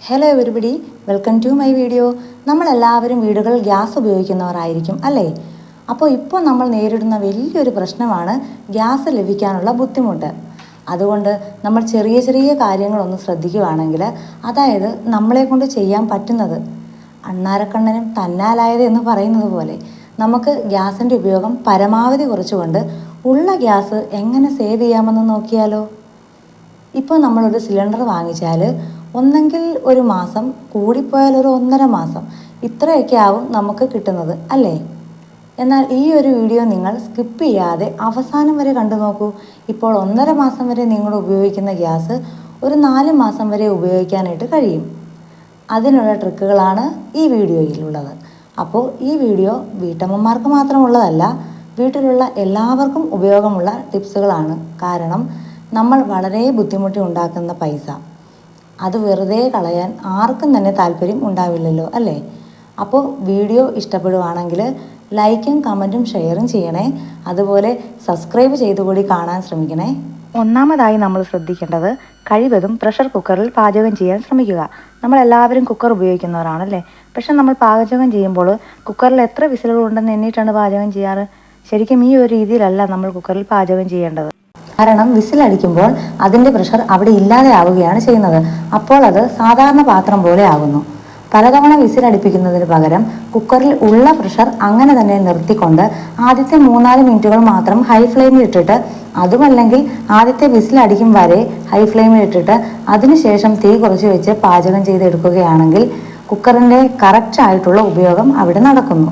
Hello everybody, welcome to my video. നമ്മളെല്ലാവരും വീടുകളിൽ gas ഉപയോഗിക്കുന്നവരായിരിക്കും അല്ലേ? ഇപ്പോൾ നമ്മൾ നേരിടുന്ന വലിയൊരു പ്രശ്നമാണ് ഗ്യാസ് ലഭിക്കാനുള്ള ബുദ്ധിമുട്ട്. അതുകൊണ്ട് നമ്മൾ ചെറിയ ചെറിയ കാര്യങ്ങളൊന്ന് ശ്രദ്ധിക്കുകയാണെങ്കിൽ, അതായത് നമ്മളെ കൊണ്ട് ചെയ്യാൻ പറ്റുന്നത്, അണ്ണാരക്കണ്ണനും തന്നാലായത് എന്ന് പറയുന്നത് പോലെ നമുക്ക് ഗ്യാസിൻ്റെ ഉപയോഗം പരമാവധി കുറച്ചുകൊണ്ട് ഉള്ള ഗ്യാസ് എങ്ങനെ സേവ് ചെയ്യാമെന്ന് നോക്കിയാലോ? ഇപ്പോൾ നമ്മളൊരു സിലിണ്ടർ വാങ്ങിച്ചാൽ ഒന്നെങ്കിൽ ഒരു മാസം, കൂടിപ്പോയാൽ ഒരു 1.5 മാസം, ഇത്രയൊക്കെ ആവും നമുക്ക് കിട്ടുന്നത് അല്ലേ? എന്നാൽ ഈ ഒരു വീഡിയോ നിങ്ങൾ സ്കിപ്പ് ചെയ്യാതെ അവസാനം വരെ കണ്ടു നോക്കൂ. ഇപ്പോൾ 1.5 മാസം വരെ നിങ്ങൾ ഉപയോഗിക്കുന്ന ഗ്യാസ് ഒരു 4 മാസം വരെ ഉപയോഗിക്കാനായിട്ട് കഴിയും. അതിനുള്ള ട്രിക്കുകളാണ് ഈ വീഡിയോയിലുള്ളത്. അപ്പോൾ ഈ വീഡിയോ വീട്ടമ്മമാർക്ക് മാത്രമുള്ളതല്ല, വീട്ടിലുള്ള എല്ലാവർക്കും ഉപയോഗമുള്ള ടിപ്സുകളാണ്. കാരണം നമ്മൾ വളരെ ബുദ്ധിമുട്ടി ഉണ്ടാക്കുന്ന പൈസ അത് വെറുതെ കളയാൻ ആർക്കും തന്നെ താല്പര്യം ഉണ്ടാവില്ലല്ലോ അല്ലേ? അപ്പോൾ വീഡിയോ ഇഷ്ടപ്പെടുവാണെങ്കിൽ ലൈക്കും കമൻറ്റും ഷെയറും ചെയ്യണേ. അതുപോലെ സബ്സ്ക്രൈബ് ചെയ്തുകൂടി കാണാൻ ശ്രമിക്കണേ. ഒന്നാമതായി നമ്മൾ ശ്രദ്ധിക്കേണ്ടത്, കഴിവതും പ്രഷർ കുക്കറിൽ പാചകം ചെയ്യാൻ ശ്രമിക്കുക. നമ്മളെല്ലാവരും കുക്കർ ഉപയോഗിക്കുന്നവരാണല്ലേ? പക്ഷെ നമ്മൾ പാചകം ചെയ്യുമ്പോൾ കുക്കറിൽ എത്ര വിസിലുകൾ ഉണ്ടെന്ന് എണ്ണിയിട്ടാണ് പാചകം ചെയ്യാറ്. ശരിക്കും ഈ ഒരു രീതിയിലല്ല നമ്മൾ കുക്കറിൽ പാചകം ചെയ്യേണ്ടത്. കാരണം വിസിലടിക്കുമ്പോൾ അതിൻ്റെ പ്രഷർ അവിടെ ഇല്ലാതെ ആവുകയാണ് ചെയ്യുന്നത്. അപ്പോൾ അത് സാധാരണ പാത്രം പോലെ ആകുന്നു. പലതവണ വിസിലടിപ്പിക്കുന്നതിന് പകരം കുക്കറിൽ ഉള്ള പ്രഷർ അങ്ങനെ തന്നെ നിർത്തിക്കൊണ്ട് ആദ്യത്തെ 3-4 മിനിറ്റുകൾ മാത്രം ഹൈ ഫ്ലെയിമിൽ ഇട്ടിട്ട്, അതുമല്ലെങ്കിൽ ആദ്യത്തെ വിസിലടിക്കും വരെ ഹൈ ഫ്ലെയിമിൽ ഇട്ടിട്ട് അതിനുശേഷം തീ കുറച്ച് വെച്ച് പാചകം ചെയ്തെടുക്കുകയാണെങ്കിൽ കുക്കറിൻ്റെ കറക്റ്റ് ആയിട്ടുള്ള ഉപയോഗം അവിടെ നടക്കുന്നു.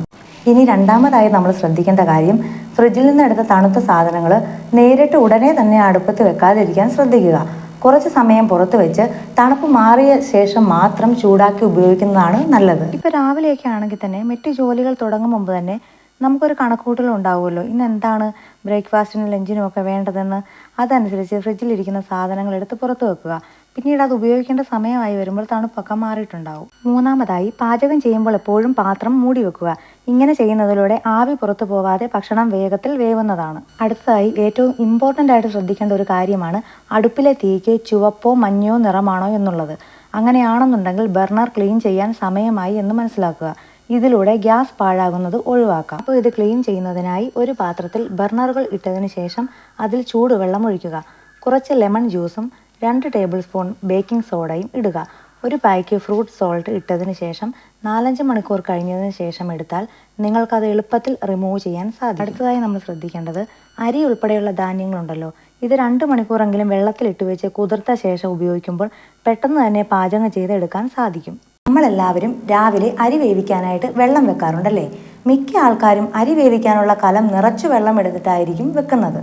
ഇനി രണ്ടാമതായി നമ്മൾ ശ്രദ്ധിക്കേണ്ട കാര്യം, ഫ്രിഡ്ജിൽ നിന്ന് എടുത്ത തണുത്ത സാധനങ്ങൾ നേരിട്ട് ഉടനെ തന്നെ അടുപ്പത്ത് വെക്കാതിരിക്കാൻ ശ്രദ്ധിക്കുക. കുറച്ച് സമയം പുറത്ത് വെച്ച് തണുപ്പ് മാറിയ ശേഷം മാത്രം ചൂടാക്കി ഉപയോഗിക്കുന്നതാണ് നല്ലത്. ഇപ്പോൾ രാവിലെയൊക്കെ ആണെങ്കിൽ തന്നെ മറ്റു ജോലികൾ തുടങ്ങും മുമ്പ് തന്നെ നമുക്കൊരു കണക്കൂട്ടൽ ഉണ്ടാവുമല്ലോ, ഇന്ന് എന്താണ് ബ്രേക്ക്ഫാസ്റ്റിനും ലഞ്ചിനും ഒക്കെ വേണ്ടതെന്ന്. അതനുസരിച്ച് ഫ്രിഡ്ജിലിരിക്കുന്ന സാധനങ്ങൾ എടുത്ത് പുറത്ത് വെക്കുക. പിന്നീട് അത് ഉപയോഗിക്കേണ്ട സമയമായി വരുമ്പോൾ തണുപ്പൊക്കെ മാറിയിട്ടുണ്ടാവും. മൂന്നാമതായി, പാചകം ചെയ്യുമ്പോൾ എപ്പോഴും പാത്രം മൂടി വെക്കുക. ഇങ്ങനെ ചെയ്യുന്നതിലൂടെ ആവി പുറത്തു പോവാതെ ഭക്ഷണം വേഗത്തിൽ വേവുന്നതാണ്. അടുത്തതായി ഏറ്റവും ഇമ്പോർട്ടൻ്റ് ആയിട്ട് ശ്രദ്ധിക്കേണ്ട ഒരു കാര്യമാണ് അടുപ്പിലെ തീക്ക് ചുവപ്പോ മഞ്ഞയോ നിറമാണോ എന്നുള്ളത്. അങ്ങനെയാണെന്നുണ്ടെങ്കിൽ ബർണർ ക്ലീൻ ചെയ്യാൻ സമയമായി എന്ന് മനസ്സിലാക്കുക. ഇതിലൂടെ ഗ്യാസ് പാഴാകുന്നത് ഒഴിവാക്കാം. അപ്പോൾ ഇത് ക്ലീൻ ചെയ്യുന്നതിനായി ഒരു പാത്രത്തിൽ ബർണറുകൾ ഇട്ടതിന് ശേഷം അതിൽ ചൂടുവെള്ളം ഒഴിക്കുക. കുറച്ച് ലെമൺ ജ്യൂസും 2 ടേബിൾ സ്പൂൺ ബേക്കിംഗ് സോഡയും ഇടുക. ഒരു പായ്ക്ക് ഫ്രൂട്ട് സോൾട്ട് ഇട്ടതിന് ശേഷം 4-5 മണിക്കൂർ കഴിഞ്ഞതിന് ശേഷം എടുത്താൽ നിങ്ങൾക്കത് എളുപ്പത്തിൽ റിമൂവ് ചെയ്യാൻ സാധിക്കും. അടുത്തതായി നമ്മൾ ശ്രദ്ധിക്കേണ്ടത്, അരി ഉൾപ്പെടെയുള്ള ധാന്യങ്ങളുണ്ടല്ലോ, ഇത് 2 മണിക്കൂറെങ്കിലും വെള്ളത്തിലിട്ട് വെച്ച് കുതിർത്ത ശേഷം ഉപയോഗിക്കുമ്പോൾ പെട്ടെന്ന് തന്നെ പാചകം ചെയ്തെടുക്കാൻ സാധിക്കും. നമ്മളെല്ലാവരും രാവിലെ അരി വേവിക്കാനായിട്ട് വെള്ളം വെക്കാറുണ്ടല്ലേ? മിക്ക ആൾക്കാരും അരി വേവിക്കാനുള്ള കലം നിറച്ചു വെള്ളം എടുത്തിട്ടായിരിക്കും വെക്കുന്നത്.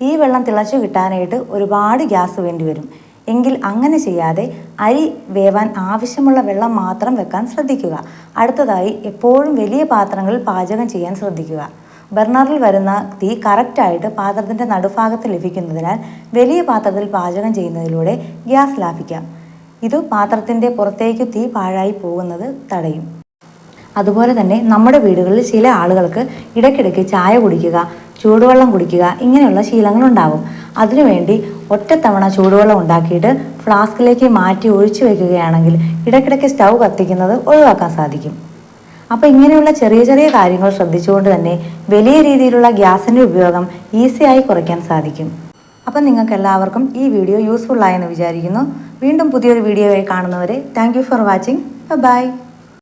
ഈ വെള്ളം തിളച്ചു കിട്ടാനായിട്ട് ഒരുപാട് ഗ്യാസ് വേണ്ടി വരും. എങ്കിൽ അങ്ങനെ ചെയ്യാതെ അരി വേവാൻ ആവശ്യമുള്ള വെള്ളം മാത്രം വെക്കാൻ ശ്രദ്ധിക്കുക. അടുത്തതായി, എപ്പോഴും വലിയ പാത്രങ്ങളിൽ പാചകം ചെയ്യാൻ ശ്രദ്ധിക്കുക. ബർണറിൽ വരുന്ന തീ കറക്റ്റായിട്ട് പാത്രത്തിൻ്റെ നടുഭാഗത്ത് ലഭിക്കുന്നതിനാൽ വലിയ പാത്രത്തിൽ പാചകം ചെയ്യുന്നതിലൂടെ ഗ്യാസ് ലാഭിക്കാം. ഇത് പാത്രത്തിൻ്റെ പുറത്തേക്ക് തീ പാഴായി പോകുന്നത് തടയും. അതുപോലെ തന്നെ നമ്മുടെ വീടുകളിൽ ചില ആളുകൾക്ക് ഇടയ്ക്കിടയ്ക്ക് ചായ കുടിക്കുക, ചൂടുവെള്ളം കുടിക്കുക, ഇങ്ങനെയുള്ള ശീലങ്ങളുണ്ടാവും. അതിനുവേണ്ടി ഒറ്റത്തവണ ചൂടുവെള്ളം ഉണ്ടാക്കിയിട്ട് ഫ്ലാസ്കിലേക്ക് മാറ്റി ഒഴിച്ചു വയ്ക്കുകയാണെങ്കിൽ ഇടയ്ക്കിടയ്ക്ക് സ്റ്റൗ കത്തിക്കുന്നത് ഒഴിവാക്കാൻ സാധിക്കും. അപ്പോൾ ഇങ്ങനെയുള്ള ചെറിയ ചെറിയ കാര്യങ്ങൾ ശ്രദ്ധിച്ചുകൊണ്ട് തന്നെ വലിയ രീതിയിലുള്ള ഗ്യാസിൻ്റെ ഉപയോഗം ഈസിയായി കുറയ്ക്കാൻ സാധിക്കും. അപ്പം നിങ്ങൾക്ക് എല്ലാവർക്കും ഈ വീഡിയോ യൂസ്ഫുൾ ആയെന്ന് വിചാരിക്കുന്നു. വീണ്ടും പുതിയൊരു വീഡിയോയായി കാണുന്നവരെ thank you for watching. By.